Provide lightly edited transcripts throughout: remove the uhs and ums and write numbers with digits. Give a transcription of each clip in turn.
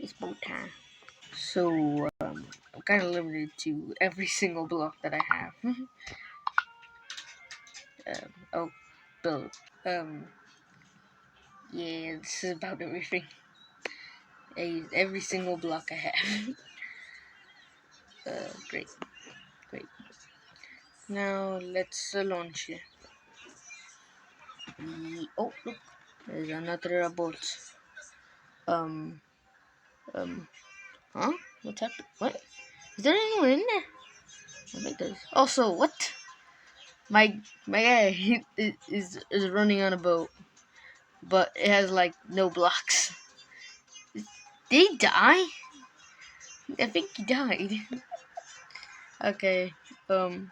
It's boat time. So, I'm kind of limited to every single block that I have. Oh, build. Um, yeah, this is about everything. Every single block I have. Great, great. Now let's launch it. Oh, look, there's another bolt. Um, huh? What's happening? What? Is there anyone in there? I think there's. Also, what? My guy is running on a boat, but it has like no blocks. Did he die? I think he died. Okay. Well,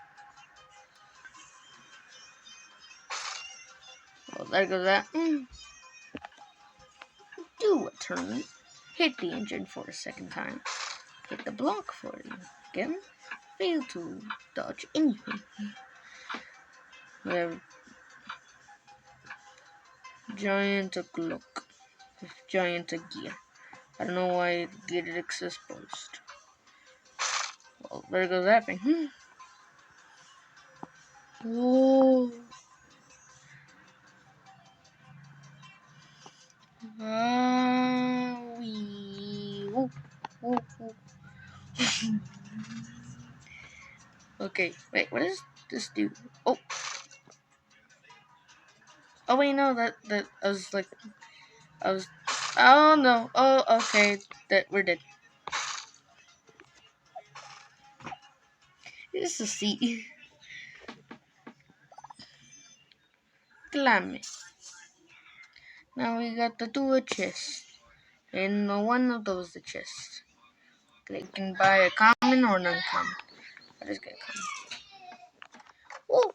there goes that. Do a turn. Hit the engine for a second time. Hit the block for it again. Fail to dodge anything. Whatever. Giant clock. Giant gear. I don't know why it get it exposed. Well, there goes that thing. Whoa. Woo, woo, woo. Okay, wait, what does this do? Oh, wait, no, that I was like, oh no, oh, okay, that we're dead. This is a seat. Climb. Now we got the two chests, and one of those the chests. You can buy a common or non-common. I just get common. Ooh,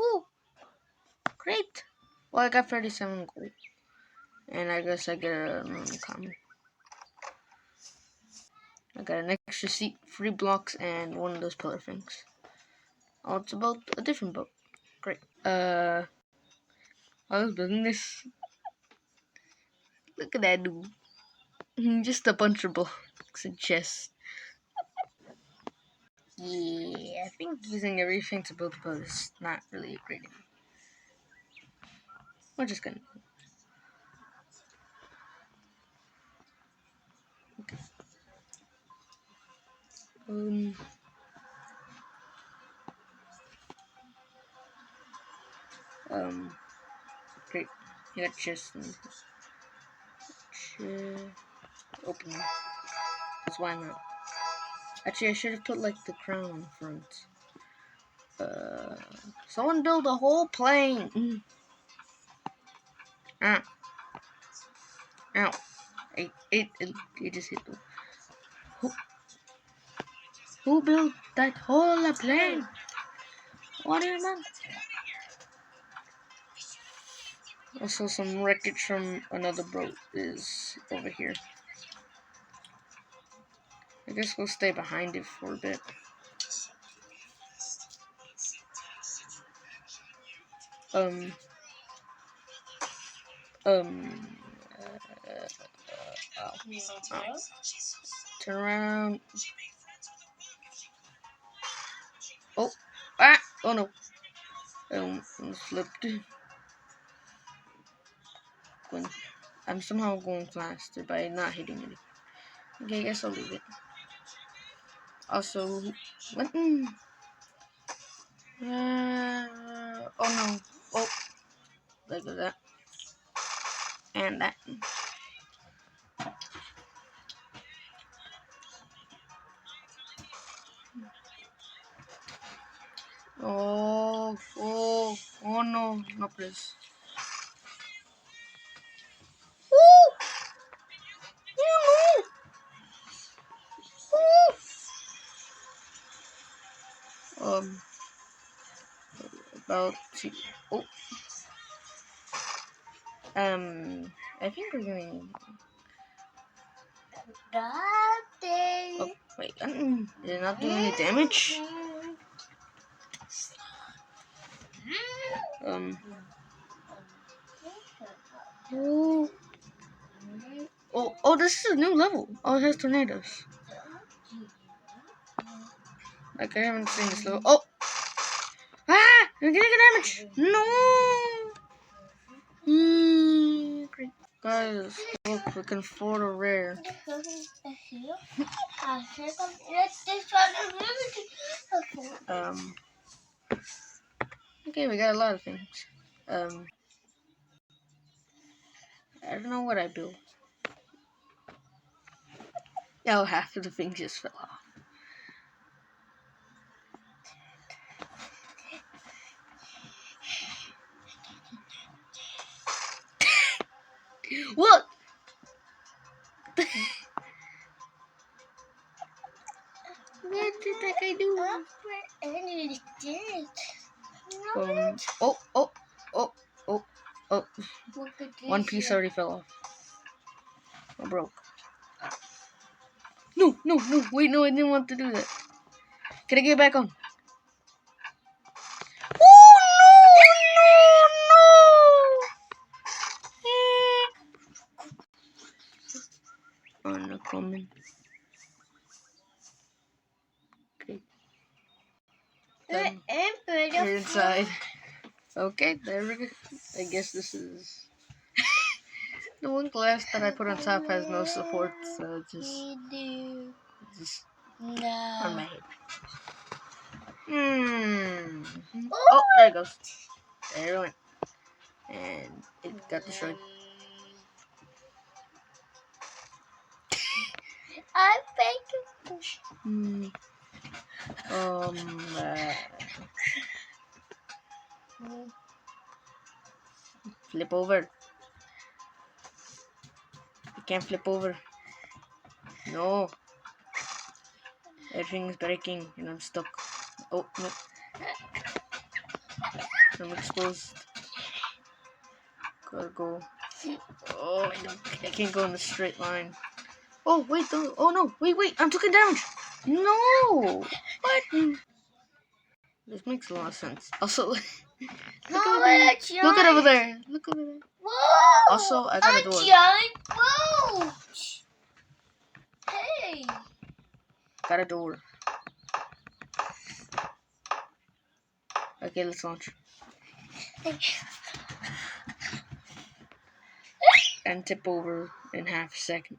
ooh, great. Well, I got 37 gold, and I guess I get a non-common. I got an extra seat, 3 blocks, and one of those pillar things. Oh, it's about a different boat. Great. I was building this. Look at that dude. Just a bunch of blocks and chests. Yeah, I think using everything to build a boat is not really a great idea. We're just gonna. Okay. Great. You got chests and open them. That's why not. Actually, I should have put like the crown on front. Someone build a whole plane. Ah. Ow. It just hit the. Who built that whole plane? What do you mean? Also, some wreckage from another boat is over here. I guess we'll stay behind it for a bit. Turn around. Oh, oh no. Slipped. I'm somehow going faster by not hitting it. Okay, I guess I'll leave it. Also, what? Oh no. Oh, look at that. And that. Oh no, no please. About to. Oh, I think we're going. Oh wait, did it not do any damage? Oh, Oh, this is a new level. Oh, it has tornadoes. Like, I haven't seen this level. Oh! Ah! I'm getting damage! No! Great. Guys, look, we can afford a rare. Okay, we got a lot of things. I don't know what I built. Oh, half of the things just fell off. What? What did that guy do? Oh. One piece already fell off. I broke. No. Wait, no, I didn't want to do that. Can I get back on? Oh, no comment. Okay. You're inside. Okay, there we go. I guess this is... The one glass that I put on top has no support, so just on my head. Oh, there it goes. There it went. And it got destroyed. I'm faking. Flip over. You can't flip over. No. Everything's breaking and I'm stuck. Oh, no. I'm exposed. Gotta go. Oh, I can't go in a straight line. Oh, wait, oh no, wait, I'm taking damage. No! What? This makes a lot of sense. Also, look at over there. Look over there. Whoa! Also, I got a door. Giant boat! Hey! Got a door. Okay, let's launch. And tip over in half a second.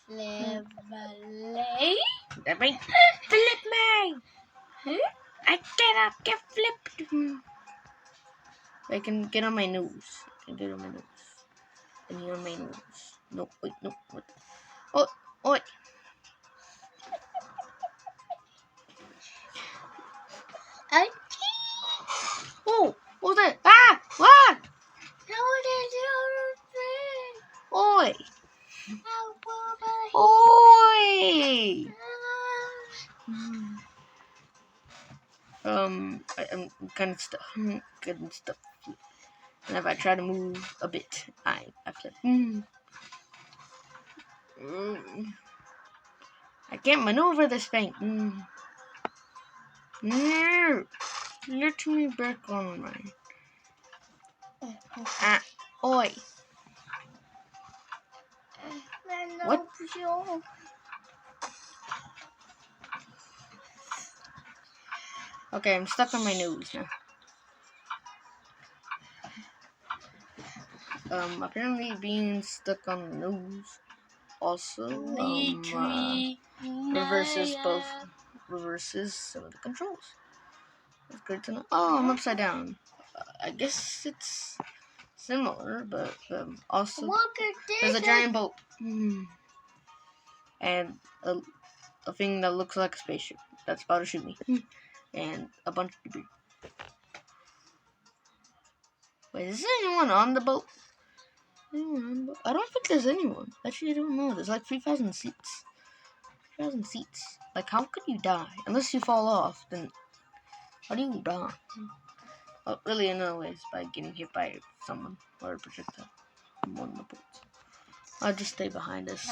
Flip me! I cannot get flipped. I can get on my nose. And here on my nose. No, wait, no. What? Oh, wait. Oh, what's that? Ah! What? Oi! Oi! I'm kind of stuck. Getting stuck. And if I try to move a bit, I flip. I can't maneuver this thing. No! Let me back on mine. Oi! What? Okay, I'm stuck on my nose now. Apparently being stuck on the nose also reverses some of the controls. That's good to know. Oh, I'm upside down. I guess it's similar, but also there's a giant boat and a thing that looks like a spaceship that's about to shoot me, and a bunch of debris. Wait, is there anyone on the boat? I don't think there's anyone. Actually, I don't know. There's like 3,000 seats. 3,000 seats. Like, how could you die? Unless you fall off, then how do you die? Well, really, another way is by getting hit by someone or a projectile from one of the boats. I'll just stay behind us.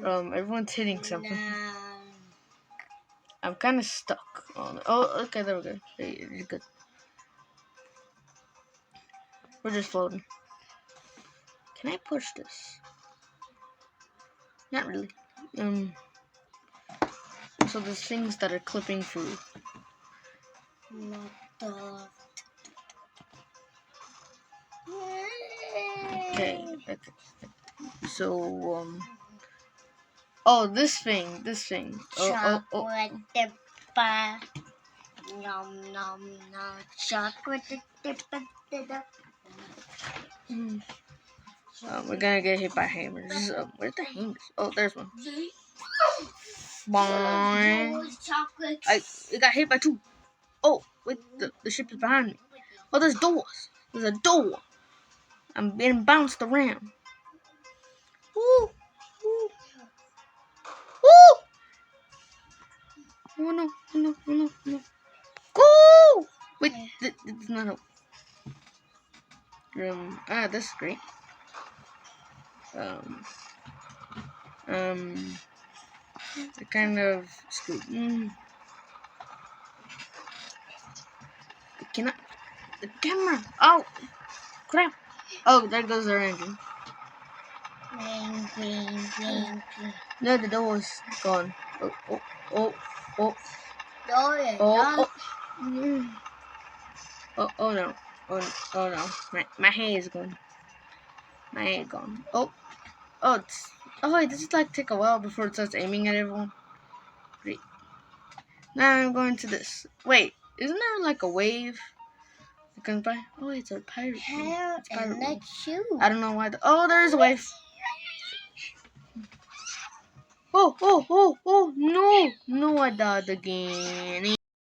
Everyone's hitting something. I'm kind of stuck on it. Oh, okay, there we go. You're good. We're just floating. Can I push this? Not really. So there's things that are clipping through. Not the. Okay. So oh, this thing. Oh. Chocolate dipper. Nom nom nom. Chocolate dipper. We're gonna get hit by hammers. Where's the hammers? Oh, there's one. Boing. We got hit by two. Oh, wait, the ship is behind me. Oh, there's doors. There's a door. I'm being bounced around. Woo! Woo! Woo! Oh no! Oh no! Oh no! Oh no! Go! Wait, it's not a. This is great. The kind of scoop. Cannot. The camera. Oh, crap. Oh, there goes our engine. No, the door was gone. Oh. Oh no. Oh no. My hair is gone. My hair gone. Wait, this is like take a while before it starts aiming at everyone. Great. Now I'm going to this. Wait, isn't there like a wave? Oh, it's a pirate. It's pirate wave. I don't know why. Oh, there's a wave. Oh, no, I died again.